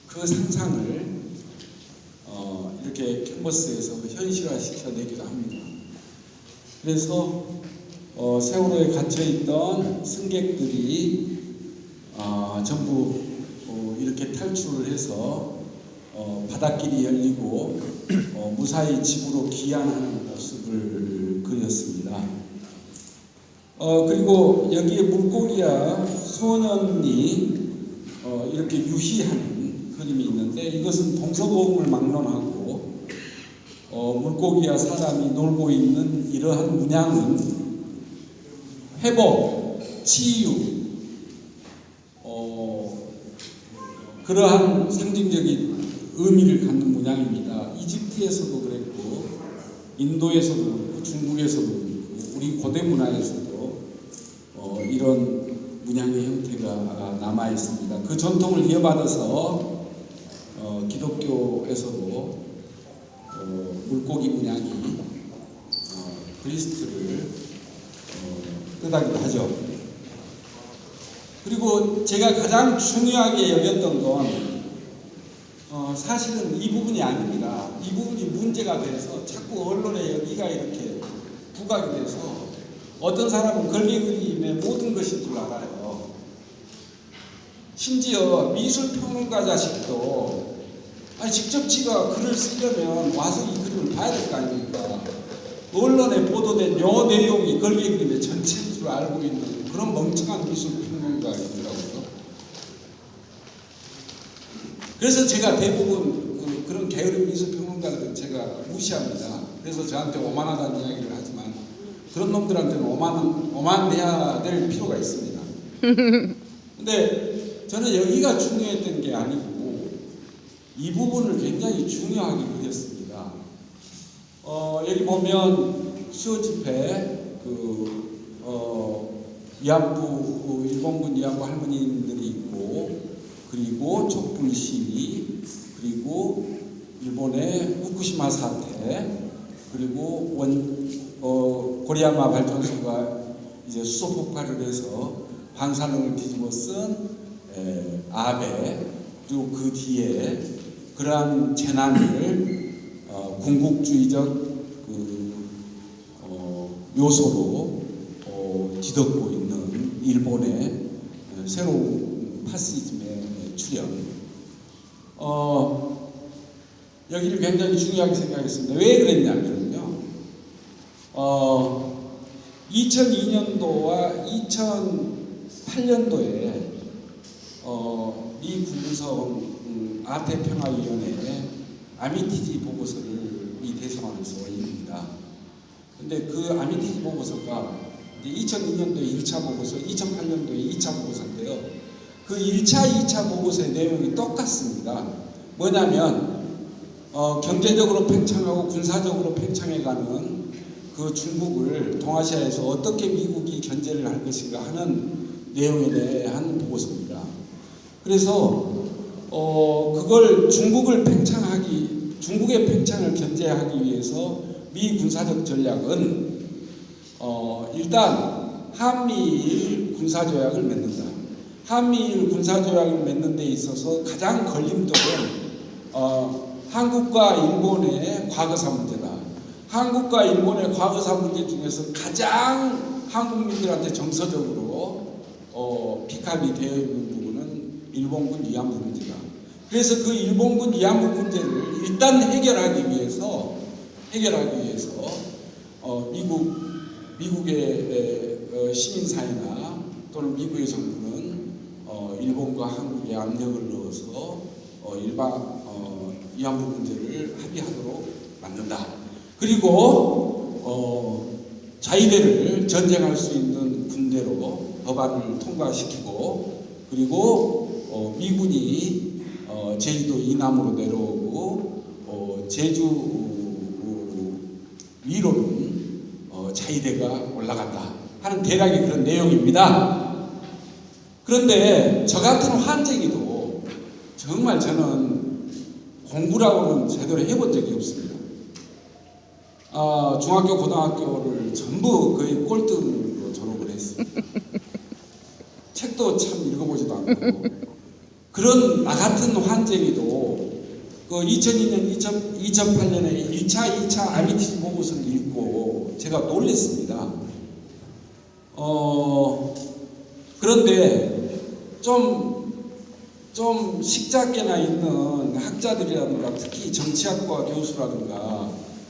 그 상상을 이렇게 캔버스에서 현실화시켜내기도 합니다. 그래서 세월호에 갇혀있던 승객들이 전부 이렇게 탈출을 해서 바닷길이 열리고 무사히 집으로 귀환하는 모습을 그렸습니다. 그리고 여기에 물고기와 소년이 이렇게 유희하는 그림이 있는데, 이것은 동서고금을 막론하고 물고기와 사람이 놀고 있는 이러한 문양은 회복, 치유, 그러한 상징적인 의미를 갖는 문양입니다. 이집트에서도 그랬고, 인도에서도 그렇고, 중국에서도 그렇고, 우리 고대 문화에서도 이런 문양의 형태가 남아 있습니다. 그 전통을 이어받아서 기독교에서도 물고기 문양이 그리스트를 뜻하기도 하죠. 그리고 제가 가장 중요하게 여겼던 건 사실은 이 부분이 아닙니다. 이 부분이 문제가 돼서 자꾸 언론에 여기가 이렇게 부각이 돼서 어떤 사람은 걸개 그림의 모든 것인 줄 알아요. 심지어 미술평론가 자식도 직접 지가 글을 쓰려면 와서 이 그림을 봐야 될 거 아닙니까? 언론에 보도된 요 내용이 걸개 그림의 전체인 줄 알고 있는 그런 멍청한 미술평론가가 있더라고요. 그래서 제가 대부분 그런 게으른 미술평론가들은 제가 무시합니다. 그래서 저한테 오만하다는 이야기를 하지만 그런 놈들한테는 오만해야 될 필요가 있습니다. 근데 저는 여기가 중요했던 게 아니고 이 부분을 굉장히 중요하게 그렸습니다. 여기 보면 수요 집회 위안부 일본군 위안부 할머니들이 있고, 그리고 촛불 시위, 그리고 일본의 후쿠시마 사태, 그리고 고리야마 발전소가 이제 수소 폭발을 해서 방사능을 뒤집어 쓴 아베, 그리고 그 뒤에 그러한 재난을 군국주의적 요소로 뒤덮고 있는 일본의 새로운 파시즘의 출현. 여기를 굉장히 중요하게 생각했습니다. 왜 그랬냐면요. 2002년도와 2008년도에 미 군부성 아태평화위원회에 아미티지 보고서를 미 대사관에서 올립니다. 근데 그 아미티지 보고서가 2002년도에 1차 보고서, 2008년도에 2차 보고서인데요. 그 1차, 2차 보고서의 내용이 똑같습니다. 뭐냐면 경제적으로 팽창하고 군사적으로 팽창해가는 그 중국을 동아시아에서 어떻게 미국이 견제를 할 것인가 하는 내용에 대한 보고서입니다. 그래서 그걸 중국의 팽창을 견제하기 위해서 미 군사적 전략은 일단 한미일 군사조약을 맺는다. 한미일 군사조약을 맺는 데 있어서 가장 걸림돌은 한국과 일본의 과거사 문제다. 한국과 일본의 과거사 문제 중에서 가장 한국민들한테 정서적으로 픽업이 되어 있는 부분은 일본군 위안부 문제다. 그래서 그 일본군 위안부 문제를 일단 해결하기 위해서 미국의 시민사회나 또는 미국의 정부는 일본과 한국에 압력을 넣어서 위안부 문제를 합의하도록 만든다. 그리고 자위대를 전쟁할 수 있는 군대로 법안을 통과시키고, 그리고 미군이 제주도 이남으로 내려오고 제주 위로는 자위대가 올라간다 하는 대략의 그런 내용입니다. 그런데 저 같은 환쟁이도 정말 저는 공부라고는 제대로 해본 적이 없습니다. 중학교, 고등학교를 전부 거의 꼴등으로 졸업을 했습니다. 책도 참 읽어보지도 않고 그런 나 같은 환쟁이도 그 2002년, 2008년에 2차 RBTG 보고서를 읽고 제가 놀랐습니다. 그런데 좀 식자계나 있는 학자들이라든가 특히 정치학과 교수라든가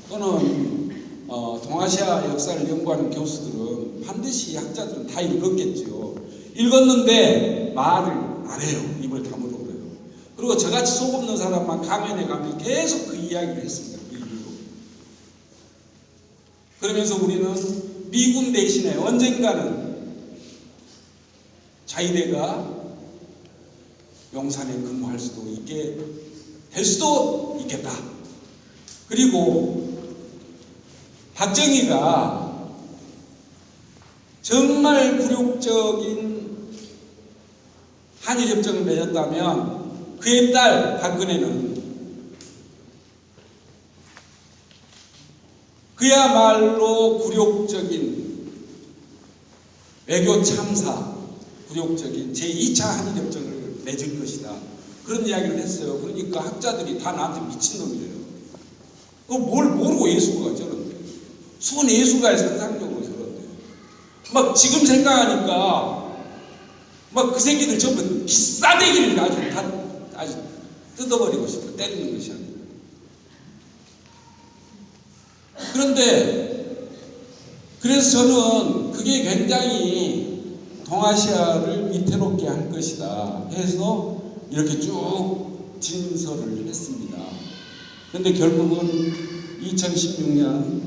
또는 동아시아 역사를 연구하는 교수들은 반드시 학자들은 다 읽었겠죠. 읽었는데 말을 안 해요. 입을 다물어 그래요. 그리고 저같이 속 없는 사람만 가면에 가면 계속 그 이야기를 했습니다. 그 이유로. 그러면서 우리는 미군 대신에 언젠가는 자위대가 용산에 근무할 수도 있게 될 수도 있겠다. 그리고 박정희가 정말 굴욕적인 한일협정을 맺었다면 그의 딸 박근혜는 그야말로 굴욕적인 외교 참사, 굴욕적인 제2차 한일협정을 맺을 것이다. 그런 이야기를 했어요. 그러니까 학자들이 다 나한테 미친놈이래요. 그거 뭘 모르고 예수가 저런데. 손예수가 상상력으로 저런데. 막 지금 생각하니까 막 그 새끼들 전부 기싸대기를 아주 뜯어버리고 싶어. 때리는 것이 아니라. 그런데 그래서 저는 그게 굉장히 동아시아를 위태롭게 할 것이다 해서 이렇게 쭉 진설을 했습니다. 그런데 결국은 2016년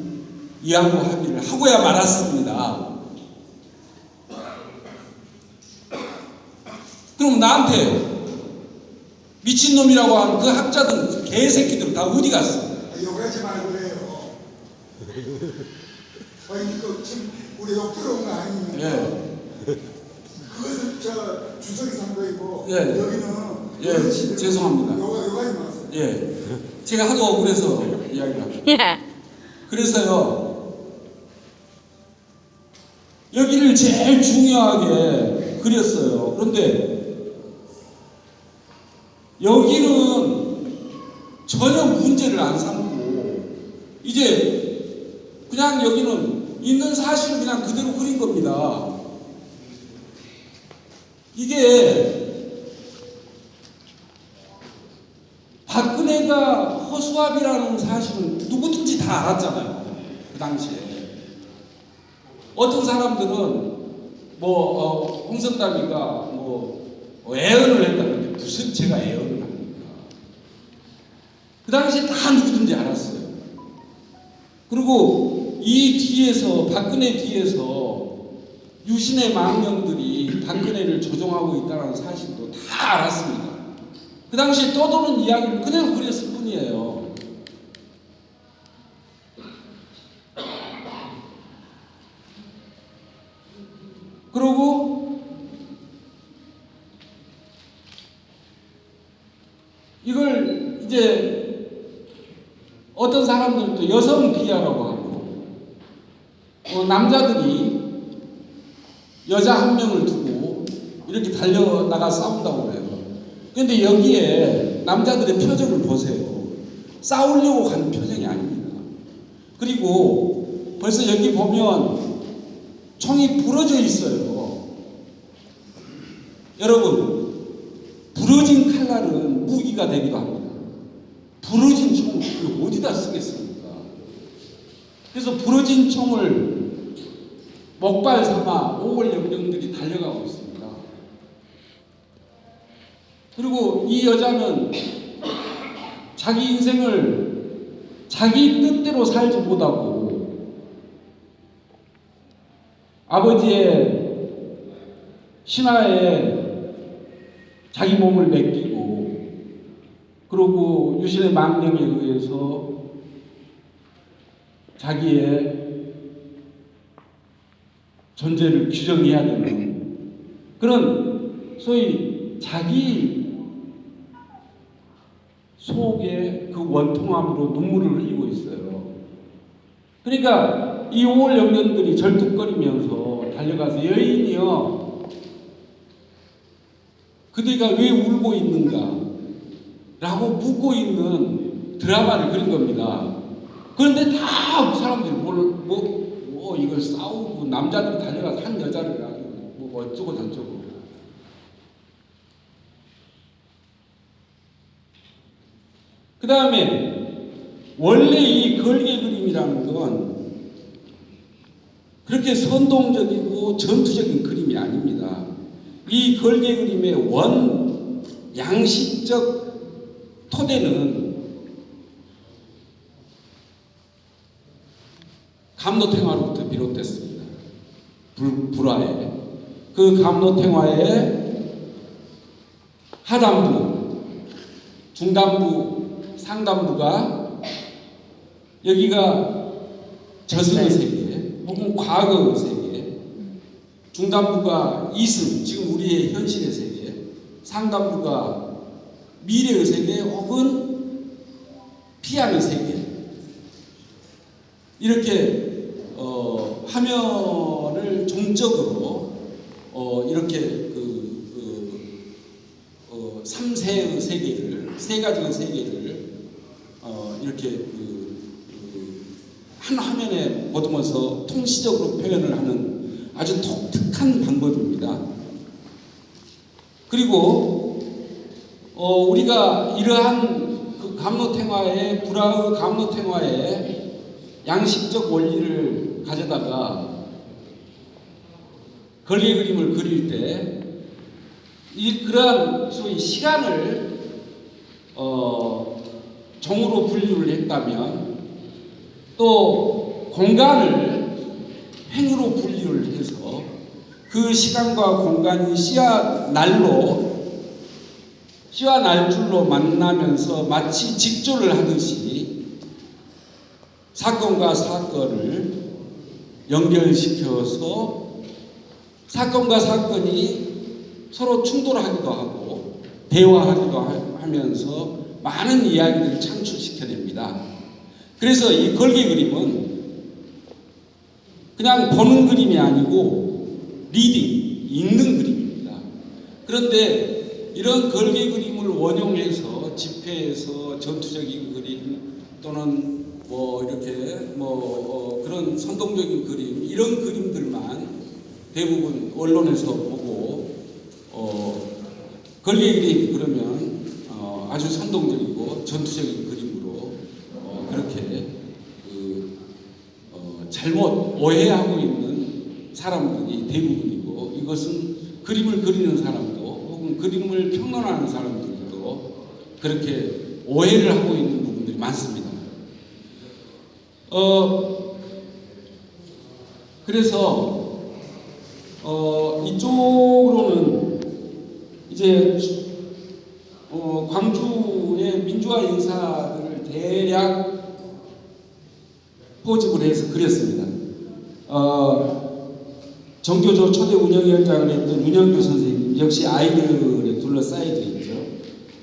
위안부 합의를 하고야 말았습니다. 그럼 나한테 미친놈이라고 하는 그 학자들 개새끼들은 다 어디 갔어? 욕하지 말고 그래요. 지금 우리 욕 들어온 거 아닙니까? 예. 그것은 주석이 선거이고 예. 여기는 죄송합니다. 욕하지 마세요. 예. 제가 하도 억울해서 이야기를 합니다. 그래서요, 여기를 제일 중요하게 그렸어요. 그런데 여기는 전혀 문제를 안 삼고 이제 그냥 여기는 있는 사실을 그냥 그대로 그린 겁니다. 이게 박근혜가 허수아비라는 사실은 누구든지 다 알았잖아요. 그 당시에. 어떤 사람들은 홍성담이가 애언을 했다는데 무슨 제가 애언을 합니까? 그 당시에 다 누구든지 알았어요. 그리고 이 뒤에서 박근혜 뒤에서 유신의 망령들이 박근혜를 조종하고 있다는 사실도 다 알았습니다. 그 당시에 떠도는 이야기를 그대로 그렸을 뿐이에요. 그리고 이걸 이제 어떤 사람들도 여성 비하라고 하고 남자들이 여자 한 명을 두고 이렇게 달려나가 싸운다고 그래요. 그런데 여기에 남자들의 표정을 보세요. 싸우려고 가는 표정이 아닙니다. 그리고 벌써 여기 보면 총이 부러져 있어요. 여러분, 부러진 칼날은 무기가 되기도 합니다. 부러진 총을 어디다 쓰겠습니까? 그래서 부러진 총을 목발 삼아 5월 영령들이 달려가고 있습니다. 그리고 이 여자는 자기 인생을 자기 뜻대로 살지 못하고 아버지의 신하에 자기 몸을 맡기고 그리고 유신의 망령에 의해서 자기의 존재를 규정해야 되는 그런 소위 자기 속에 그 원통함으로 눈물을 흘리고 있어요. 그러니까 이 5월 영년들이 절뚝거리면서 달려가서 여인이요 그대가 왜 울고 있는가? 라고 묻고 있는 드라마를 그린 겁니다. 그런데 다 사람들이 이걸 싸우고 남자들이 달려가서 한 여자를 가지고 뭐 어쩌고 저쩌고. 그 다음에 원래 이 걸개 그림이라는 건 그렇게 선동적이고 전투적인 그림이 아닙니다. 이 걸개 그림의 원 양식적 토대는 감로탱화로부터 비롯됐습니다. 불화에. 그 감로탱화의 하단부, 중단부, 상단부가 여기가 저승의 세계 혹은 과거의 세계, 중단부가 이승, 지금 우리의 현실의 세계, 상단부가 미래의 세계 혹은 피양의 세계. 이렇게 화면을 종적으로 이렇게 3세의 세계를, 세 가지의 세계를 이렇게 한 화면에 거두면서 통시적으로 표현을 하는 아주 독특한 방법입니다. 그리고 우리가 이러한 그 감로탱화의 불화의 감로탱화의 양식적 원리를 가져다가 걸개 그림을 그릴 때 그러한 소위 시간을 종으로 분류를 했다면 또 공간을 횡으로 분류를 해서 그 시간과 공간이 씨와 날줄로 만나면서 마치 직조를 하듯이 사건과 사건을 연결시켜서 사건과 사건이 서로 충돌하기도 하고 대화하기도 하면서 많은 이야기들을 창출시켜냅니다. 그래서 이 걸개 그림은 그냥 보는 그림이 아니고 리딩, 읽는 그림입니다. 그런데 이런 걸개 그림을 원용해서 집회에서 전투적인 그림 또는 그런 선동적인 그림, 이런 그림들만 대부분 언론에서 보고 걸개 그림 그러면 아주 선동적이고 전투적인 그림으로 그렇게 잘못 오해하고 있는 사람들이 대부분이고, 이것은 그림을 그리는 사람도 혹은 그림을 평론하는 사람들도 그렇게 오해를 하고 있는 부분들이 많습니다. 그래서 이쪽으로는 이제 광주의 민주화 인사들을 대략 포집을 해서 그렸습니다. 정교조 초대 운영위원장을 했던 윤영규 선생님 역시 아이들에 둘러싸여져 있죠.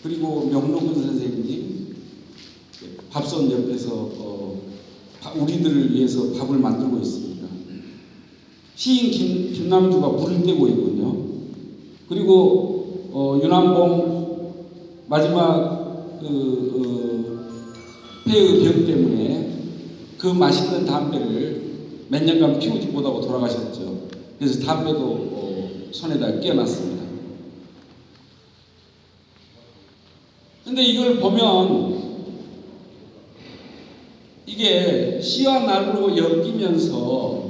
그리고 명록은 선생님 밥솥 옆에서 우리들을 위해서 밥을 만들고 있습니다. 시인 김남주가 불을 떼고 있군요. 그리고 윤한봉 마지막 폐의 병 때문에 그 맛있는 담배를 몇 년간 피우지 못하고 돌아가셨죠. 그래서 담배도 손에다 끼워놨습니다. 근데 이걸 보면 이게 시와 날로 엮이면서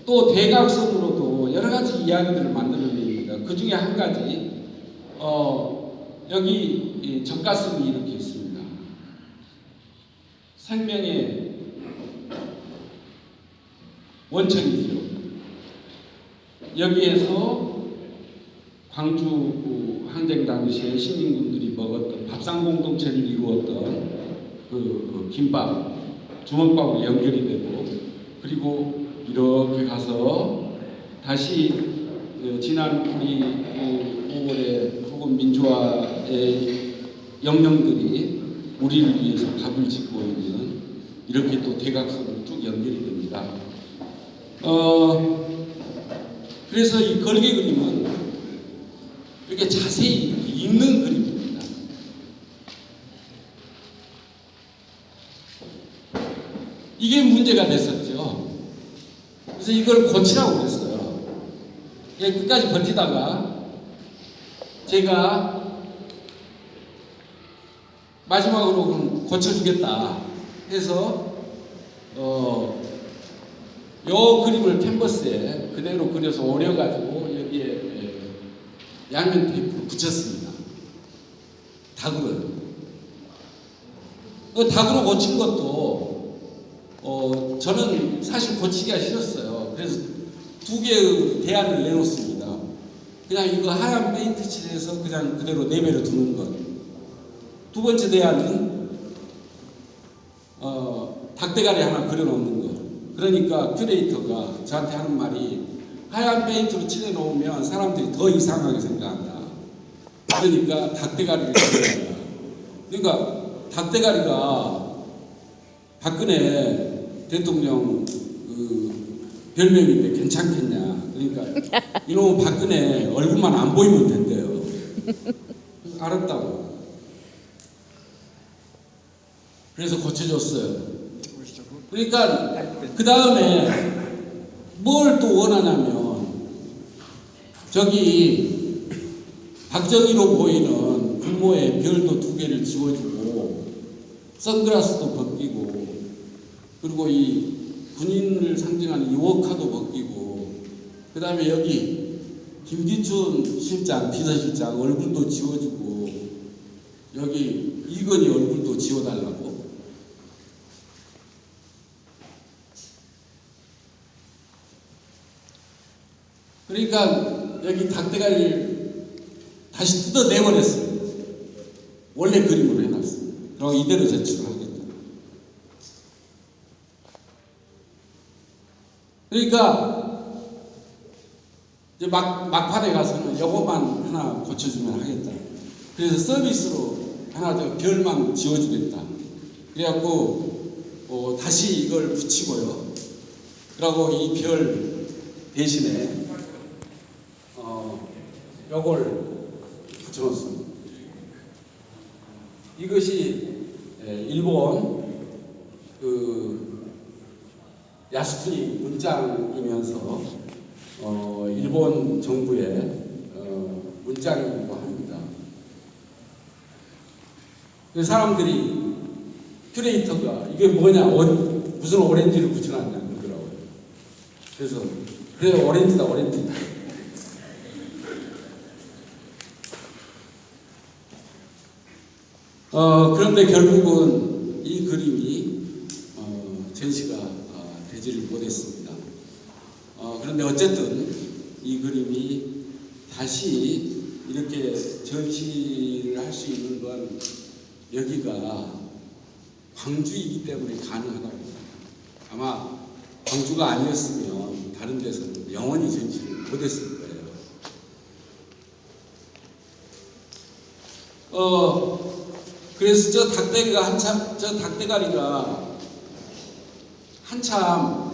또 대각선으로도 여러 가지 이야기들을 만들어냅니다. 그 중에 한 가지, 여기 젖가슴이 이렇게 있습니다. 생명의 원천이죠. 여기에서 광주 항쟁 당시에 시민군들이 먹었던 밥상 공동체를 이루었던 그 김밥, 주먹밥으로 연결이 되고, 그리고 이렇게 가서 다시 지난 우리 5월에 혹은 민주화의 영령들이 우리를 위해서 밥을 짓고 있는 이렇게 또 대각선으로 쭉 연결이 됩니다. 그래서 이 걸개 그림은 이렇게 자세히 읽는 그림입니다. 이게 문제가 됐었죠. 그래서 이걸 고치라고 그랬어요. 끝까지 버티다가 제가 마지막으로 그럼 고쳐주겠다 해서 요 그림을 캔버스에 그대로 그려서 오려가지고 여기에 양면 테이프를 붙였습니다. 닭으로요. 그 닭으로 고친 것도 저는 사실 고치기가 싫었어요. 그래서 두 개의 대안을 내놓습니다. 그냥 이거 하얀 페인트 칠해서 그냥 그대로 내버려 두는 것. 두 번째 대안은 닭대가리 하나 그려놓는 거. 그러니까 큐레이터가 저한테 하는 말이 하얀 페인트로 칠해놓으면 사람들이 더 이상하게 생각한다. 그러니까 닭대가리를 그려야. 그러니까 닭대가리가 박근혜 대통령 별명인데 괜찮겠냐. 그러니까 이놈 박근혜 얼굴만 안 보이면 된대요. 알았다고. 그래서 고쳐줬어요. 그러니까 그 다음에 뭘 또 원하냐면 저기 박정희로 보이는 분모에 별도 두 개를 지워주고 선글라스도 벗기고 그리고 이 군인을 상징하는 이 워카도 벗기고 그 다음에 여기 김기춘 실장 비서실장 얼굴도 지워주고 여기 이건희 얼굴도 지워달라고. 그러니까 여기 닭대가리를 다시 뜯어내버렸어요. 원래 그림으로 해놨어요. 그리고 이대로 제출을 하겠다. 그러니까 이제 막판에 가서는 요거만 하나 고쳐주면 하겠다. 그래서 서비스로 하나 더 별만 지워주겠다. 그래갖고 다시 이걸 붙이고요. 그리고 이 별 대신에 요걸 붙여놓습니다. 이것이 일본 야스쿠니 문장이면서 일본 정부의 문장이기도 합니다. 그 사람들이 큐레이터가 이게 뭐냐 무슨 오렌지를 붙여놨냐 그러더라고요. 그래서 그래 오렌지다 오렌지다. 그런데 결국은 이 그림이 전시가 되지를 못했습니다. 그런데 어쨌든 이 그림이 다시 이렇게 전시를 할 수 있는 건 여기가 광주이기 때문에 가능하다고 합니다. 아마 광주가 아니었으면 다른 데서는 영원히 전시를 못했을 거예요. 그래서 저 닭대가리가 한참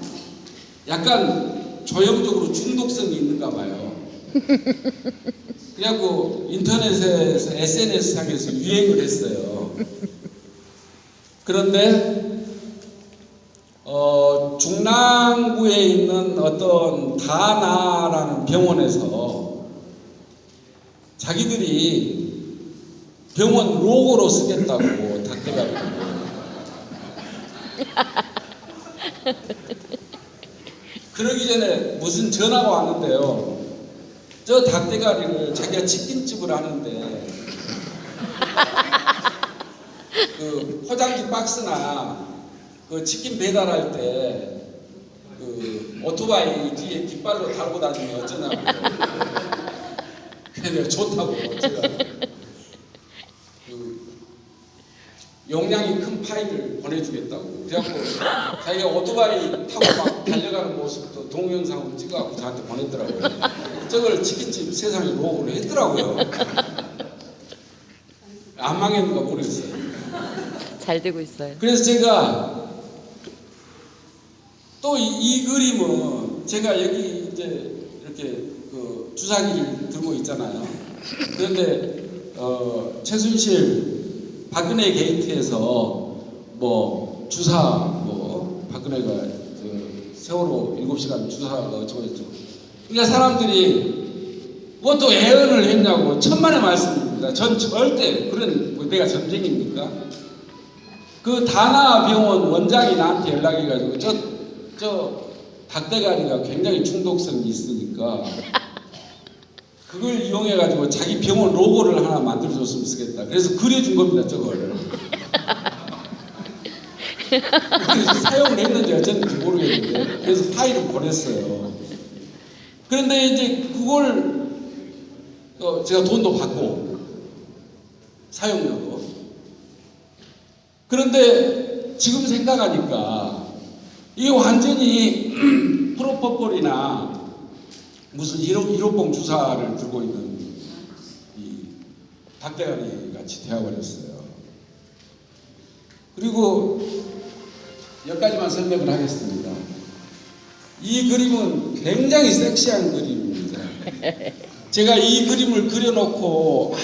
약간 조형적으로 중독성이 있는가 봐요. 그래갖고 인터넷에서 SNS상에서 유행을 했어요. 그런데 중랑구에 있는 어떤 다나라는 병원에서 자기들이 병원 로고로 쓰겠다고 닭대가리. 그러기 전에 무슨 전화가 왔는데요. 저 닭대가리를 자기가 치킨집을 하는데 그 포장지 박스나 그 치킨 배달할 때 그 오토바이 뒤에 뒷발로 달고 다니면 어쩌냐고. 그래 내가 좋다고 제가 용량이 큰 파일을 보내주겠다고. 그래갖고 자기가 오토바이 타고 막 달려가는 모습도 동영상으로 찍어갖고 저한테 보냈더라고요. 저걸 치킨집 세상에 로고로 했더라고요. 안 망했는가 모르겠어요. 잘 되고 있어요. 그래서 제가 또 이 그림은 제가 여기 이제 이렇게 그 주사기를 들고 있잖아요. 그런데 최순실 박근혜 게이트에서 뭐 주사 뭐 박근혜가 세월호 7시간 주사가 어쩌고저쩌고. 그러니까 사람들이 그것도 애언을 했냐고 천만의 말씀입니다. 전 절대 그런 뭐 내가 전쟁입니까? 그 다나병원 원장이 나한테 연락해가지고 저 닭대가리가 굉장히 중독성이 있으니까 그걸 이용해가지고 자기 병원 로고를 하나 만들어줬으면 쓰겠다. 그래서 그려준 겁니다, 저걸. 그래서 사용을 했는지 어쨌는지 모르겠는데 그래서 파일을 보냈어요. 그런데 이제 그걸 제가 돈도 받고 사용료도. 그런데 지금 생각하니까 이게 완전히 프로포폴이나 무슨 1호봉 주사를 들고 있는 이 닭대가리 같이 되어버렸어요. 그리고 몇 가지만 설명을 하겠습니다. 이 그림은 굉장히 섹시한 그림입니다. 제가 이 그림을 그려놓고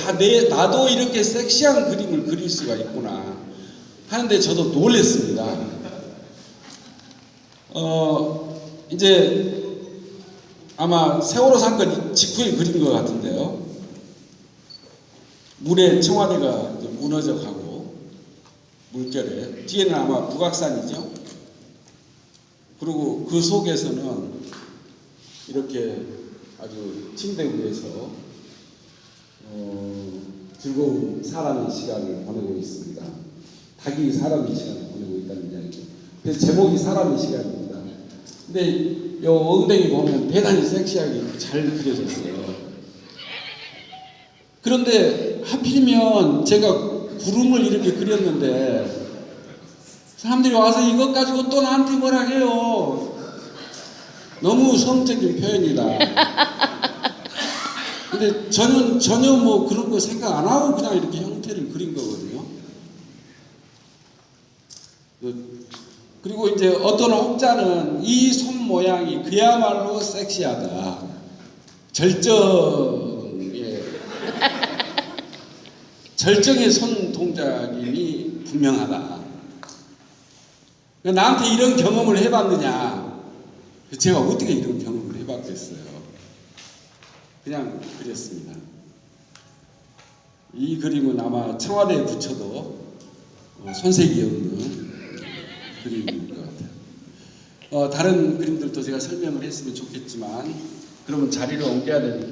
나도 이렇게 섹시한 그림을 그릴 수가 있구나 하는데 저도 놀랐습니다. 이제 아마 세월호 사건 직후에 그린 것 같은데요. 물에 청와대가 이제 무너져 가고 물결에 뒤에는 아마 북악산이죠. 그리고 그 속에서는 이렇게 아주 침대 위에서 즐거운 사람의 시간을 보내고 있습니다. 닭이 사람의 시간을 보내고 있다는 이야기죠. 그래서 제목이 사람의 시간입니다. 근데 요 엉덩이 보면 대단히 섹시하게 잘 그려졌어요. 그런데 하필이면 제가 구름을 이렇게 그렸는데 사람들이 와서 이것 가지고 또 나한테 뭐라 해요. 너무 성적인 표현이다. 근데 전혀 뭐 그런 거 생각 안 하고 그냥 이렇게 형태를 그린 거거든요. 그리고 이제 어떤 혹자는 이 손 모양이 그야말로 섹시하다. 절정의 손 동작임이 분명하다. 나한테 이런 경험을 해봤느냐? 제가 어떻게 이런 경험을 해봤겠어요? 그냥 그렸습니다. 이 그림은 아마 청와대에 붙여도 손색이 없는 그림인 것 같아요. 다른 그림들도 제가 설명을 했으면 좋겠지만 그러면 자리를 옮겨야 되니까